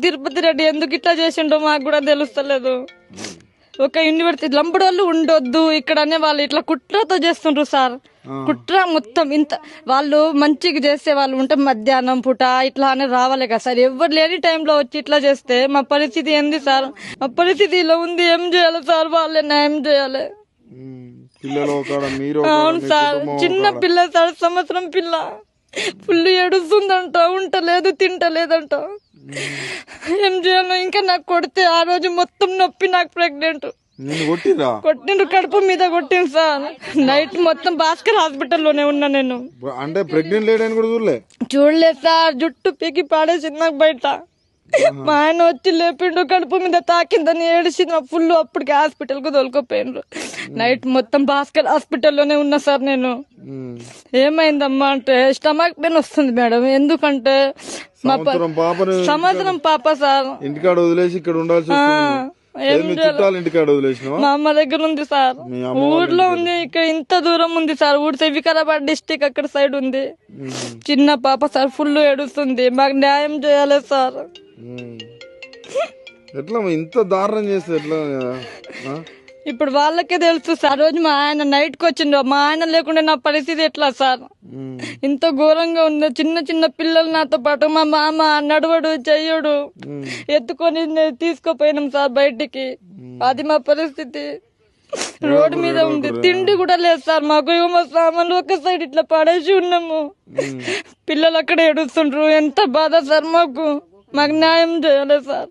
తిరుపతి రెడ్డి ఎందుకు ఇట్లా చేసిండో మాకు కూడా తెలుస్తలేదు. ఒక యూనివర్సిటీ లంబడి వాళ్ళు ఉండొద్దు ఇక్కడ అనే వాళ్ళు ఇట్లా కుట్రతో చేస్తుండ్రు సార్. కుట్ర మొత్తం ఇంత వాళ్ళు మంచిగా చేసే వాళ్ళు ఉంటే మధ్యాహ్నం పూట ఇట్లా అని రావాలి కదా సార్. ఎవరు లేని టైంలో వచ్చి ఇట్లా చేస్తే మా పరిస్థితి ఏంది సార్? మా పరిస్థితి ఇలా ఉంది, ఏం చేయాలి సార్? వాళ్ళే న్యాయం చేయాలి. అవును సార్, చిన్న పిల్ల సార్, సంవత్సరం పిల్ల. ఫుల్ ఏడుస్తుందంట, ఉంటలేదు, తింటలేదంట. ఏం చేయాలో ఇంకా నాకు కొడితే ఆ రోజు మొత్తం నొప్పి, నాకు ప్రెగ్నెంట్. కొట్టిండ్రు, కడుపు మీద కొట్టింది సార్. నైట్ మొత్తం భాస్కర్ హాస్పిటల్లోనే ఉన్నా నేను. అంటే ప్రెగ్నెంట్ లేడని కూడా చూడలేదు సార్. జుట్టు పీకి పాడేసింది నాకు బయట. మా ఆయన వచ్చి లేపిండు, కడుపు మీద తాకిందని ఏడిసింది ఫుల్. అప్పటికి హాస్పిటల్ కు తోలుకోపోయిండ్రు. నైట్ మొత్తం భాస్కర్ హాస్పిటల్లోనే ఉన్నా సార్ నేను. ఏమైందమ్మా అంటే స్టమక్ పెయిన్ వస్తుంది మేడం. ఎందుకంటే మా సంవత్సరం పాప సార్. ఇంటికాడ వదిలేసి ఇక్కడ ఉండాల్సి మా అమ్మ దగ్గర ఉంది సార్. ఊర్లో ఉంది, ఇక్కడ ఇంత దూరం ఉంది సార్. ఊరితే వికారాబాద్ డిస్టిక్ అక్కడ సైడ్ ఉంది. చిన్న పాప సార్, ఫుల్ ఏడుస్తుంది. మాకు న్యాయం చేయాలి సార్. ఎట్లా ఇంత దారుణం చేస్తే ఎట్లా? ఇప్పుడు వాళ్ళకే తెలుసు సార్. రోజు మా ఆయన నైట్ కి వచ్చిండు. మా ఆయన లేకుండా నా పరిస్థితి ఎట్లా సార్? ఇంత ఘోరంగా ఉంది. చిన్న చిన్న పిల్లలు నాతో పాటు. మా మామ నడవడు, చెయ్యడు. ఎత్తుకొని తీసుకుపోయినాం సార్ బయటికి. అది మా పరిస్థితి. రోడ్డు మీద ఉంది, తిండి కూడా లేదు సార్ మాకు. మా సామాన్లు ఒక సైడ్ ఇట్లా పడేసి ఉన్నాము. పిల్లలు అక్కడ ఏడుస్తుండ్రు. ఎంత బాధ సార్ మాకు. మాకు న్యాయం చేయాలి సార్.